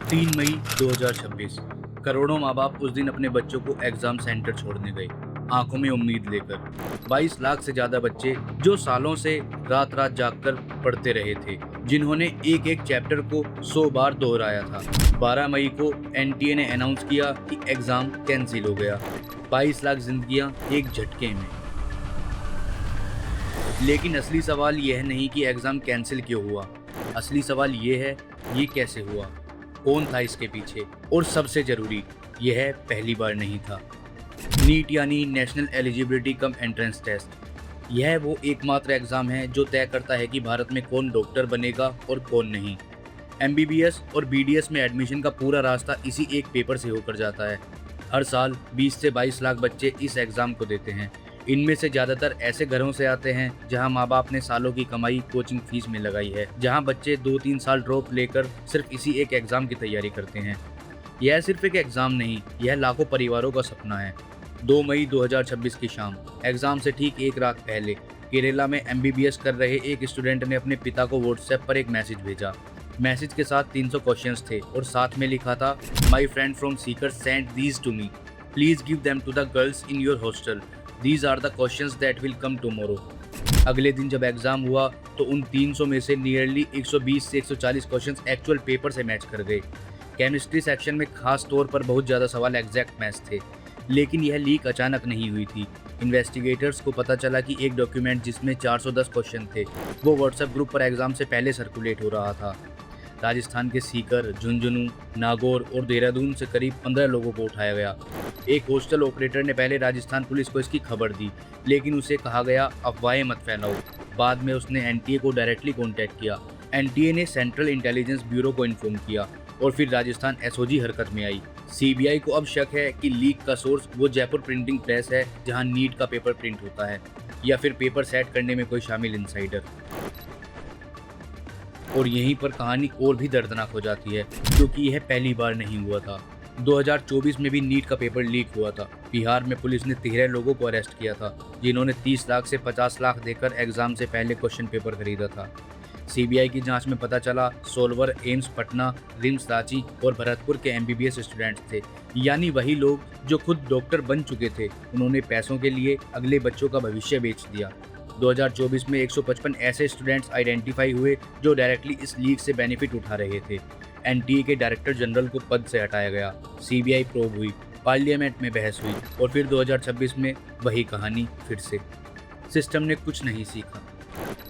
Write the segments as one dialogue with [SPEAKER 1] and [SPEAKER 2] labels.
[SPEAKER 1] 3 मई 2026। करोड़ों माँ बाप उस दिन अपने बच्चों को एग्जाम सेंटर छोड़ने गए, आंखों में उम्मीद लेकर। 22 लाख से ज्यादा बच्चे जो सालों से रात रात जागकर पढ़ते रहे थे, जिन्होंने एक एक चैप्टर को 100 बार दोहराया था। 12 मई को एनटीए ने अनाउंस किया कि एग्जाम कैंसिल हो गया। 22 लाख जिंदगियां एक झटके में। लेकिन असली सवाल यह नहीं कि एग्जाम कैंसिल क्यों हुआ। असली सवाल ये है, ये कैसे हुआ, कौन था इसके पीछे, और सबसे जरूरी, यह पहली बार नहीं था। नीट यानी national eligibility cum entrance test, यह वो एकमात्र एग्जाम है जो तय करता है कि भारत में कौन डॉक्टर बनेगा और कौन नहीं। एमबीबीएस और बीडीएस में एडमिशन का पूरा रास्ता इसी एक पेपर से होकर जाता है। हर साल 20 से 22 लाख बच्चे इस एग्जाम को देते हैं। इनमें से ज़्यादातर ऐसे घरों से आते हैं जहां माँ बाप ने सालों की कमाई कोचिंग फीस में लगाई है, जहां बच्चे 2-3 साल ड्रॉप लेकर सिर्फ इसी एक एग्ज़ाम की तैयारी करते हैं। यह सिर्फ एक एग्ज़ाम नहीं, यह लाखों परिवारों का सपना है। 2 मई 2026 की शाम, एग्ज़ाम से ठीक एक रात पहले, केरला में एमबीबीएस कर रहे एक स्टूडेंट ने अपने पिता को व्हाट्सएप पर एक मैसेज भेजा। मैसेज के साथ 300 क्वेश्चंस थे और साथ में लिखा था, my friend from Sikar sent these to me, please give them to the girls in your hostel, these are the questions that will come tomorrow. अगले दिन जब एग्जाम हुआ तो उन 300 में से नियरली 120 से 140 क्वेश्चंस एक्चुअल पेपर से मैच कर गए। केमिस्ट्री सेक्शन में खास तौर पर बहुत ज़्यादा सवाल एग्जैक्ट मैच थे। लेकिन यह लीक अचानक नहीं हुई थी। इन्वेस्टिगेटर्स को पता चला कि एक डॉक्यूमेंट जिसमें 410 क्वेश्चन थे, वो व्हाट्सएप ग्रुप पर एग्जाम से पहले सर्कुलेट हो रहा था। राजस्थान के सीकर, झुंझुनू, नागौर और देहरादून से करीब 15 लोगों को उठाया गया। एक हॉस्टल ऑपरेटर ने पहले राजस्थान पुलिस को इसकी खबर दी, लेकिन उसे कहा गया अफवाहें मत फैलाओ। बाद में उसने एनटीए को डायरेक्टली कॉन्टैक्ट किया। एनटीए ने सेंट्रल इंटेलिजेंस ब्यूरो को इन्फॉर्म किया और फिर राजस्थान एसओजी हरकत में आई। सीबीआई को अब शक है कि लीक का सोर्स वो जयपुर प्रिंटिंग प्रेस है जहां नीट का पेपर प्रिंट होता है, या फिर पेपर सेट करने में कोई शामिल इनसाइडर। और यहीं पर कहानी और भी दर्दनाक हो जाती है, क्योंकि यह पहली बार नहीं हुआ था। 2024 में भी नीट का पेपर लीक हुआ था। बिहार में पुलिस ने 13 लोगों को अरेस्ट किया था, जिन्होंने 30 लाख से 50 लाख देकर एग्जाम से पहले क्वेश्चन पेपर खरीदा था। सीबीआई की जांच में पता चला, solver, AIIMS Patna, RIMS Ranchi और भरतपुर के एमबीबीएस स्टूडेंट्स थे, यानी वही लोग जो खुद डॉक्टर बन चुके थे। उन्होंने पैसों के लिए अगले बच्चों का भविष्य बेच दिया। 2024 में 155 ऐसे स्टूडेंट्स आइडेंटिफाई हुए जो डायरेक्टली इस लीक से बेनिफिट उठा रहे थे। एनटीए के डायरेक्टर जनरल को पद से हटाया गया। सीबीआई प्रोब हुई, पार्लियामेंट में बहस हुई और फिर 2026 में वही कहानी फिर से। सिस्टम ने कुछ नहीं सीखा।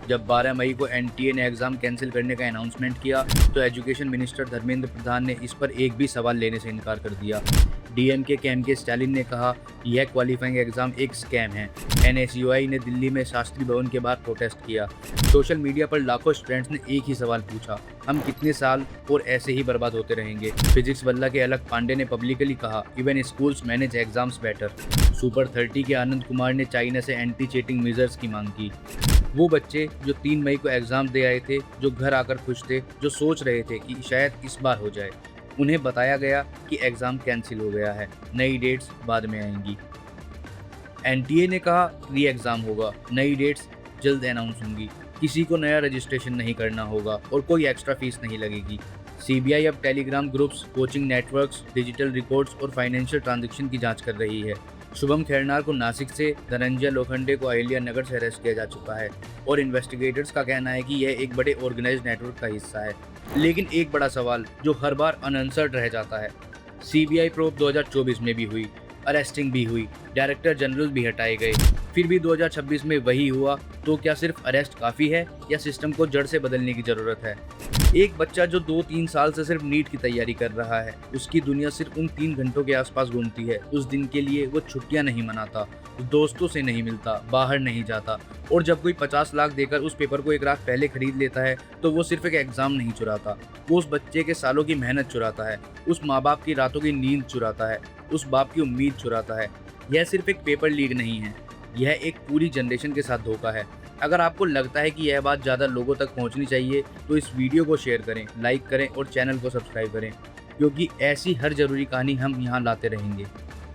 [SPEAKER 1] जब 12 मई को एनटीए ने एग्जाम कैंसिल करने का अनाउंसमेंट किया तो एजुकेशन मिनिस्टर धर्मेंद्र प्रधान ने इस पर एक भी सवाल लेने से इनकार कर दिया। डीएमके के एमके स्टालिन ने कहा, यह क्वालिफाइंग एग्जाम एक स्कैम है। एनएसयूआई ने दिल्ली में शास्त्री भवन के बाहर प्रोटेस्ट किया। सोशल मीडिया पर लाखों स्टूडेंट्स ने एक ही सवाल पूछा, हम कितने साल और ऐसे ही बर्बाद होते रहेंगे। फिजिक्स बल्ला के अलख पांडे ने पब्लिकली कहा, even schools manage exams better. Super 30 के आनंद कुमार ने चाइना से एंटी चीटिंग मेजर्स की मांग की। वो बच्चे जो 3 मई को एग्जाम दे आए थे, जो घर आकर खुश थे, जो सोच रहे थे कि शायद इस बार हो जाए, उन्हें बताया गया कि एग्जाम कैंसिल हो गया है, नई डेट्स बाद में आएंगी। एनटीए ने कहा री एग्जाम होगा, नई डेट्स जल्द अनाउंस होंगी, किसी को नया रजिस्ट्रेशन नहीं करना होगा और कोई एक्स्ट्रा फीस नहीं लगेगी। सीबीआई अब Telegram groups, coaching networks, digital records और फाइनेंशियल ट्रांजैक्शन की जांच कर रही है। शुभम खैरनार को नासिक से, धनंजय लोखंडे को अहिल्या नगर से अरेस्ट किया जा चुका है और इन्वेस्टिगेटर्स का कहना है कि यह एक बड़े ऑर्गेनाइज्ड नेटवर्क का हिस्सा है। लेकिन एक बड़ा सवाल जो हर बार अनआंसर्ड रह जाता है, सीबीआई प्रोब 2024 में भी हुई, अरेस्टिंग भी हुई, डायरेक्टर जनरल भी हटाए गए, फिर भी 2026 में वही हुआ। तो क्या सिर्फ अरेस्ट काफ़ी है या सिस्टम को जड़ से बदलने की ज़रूरत है? एक बच्चा जो 2-3 साल से सिर्फ नीट की तैयारी कर रहा है, उसकी दुनिया सिर्फ उन 3 घंटों के आसपास घूमती है। उस दिन के लिए वो छुट्टियां नहीं मनाता, दोस्तों से नहीं मिलता, बाहर नहीं जाता। और जब कोई 50 लाख देकर उस पेपर को एक रात पहले खरीद लेता है तो वो सिर्फ एक एग्जाम नहीं चुराता, वो उस बच्चे के सालों की मेहनत चुराता है, उस माँ बाप की रातों की नींद चुराता है, उस बाप की उम्मीद चुराता है। यह सिर्फ एक पेपर लीक नहीं है, यह एक पूरी जनरेशन के साथ धोखा है। अगर आपको लगता है कि यह बात ज़्यादा लोगों तक पहुंचनी चाहिए तो इस वीडियो को शेयर करें, लाइक करें और चैनल को सब्सक्राइब करें, क्योंकि ऐसी हर ज़रूरी कहानी हम यहाँ लाते रहेंगे।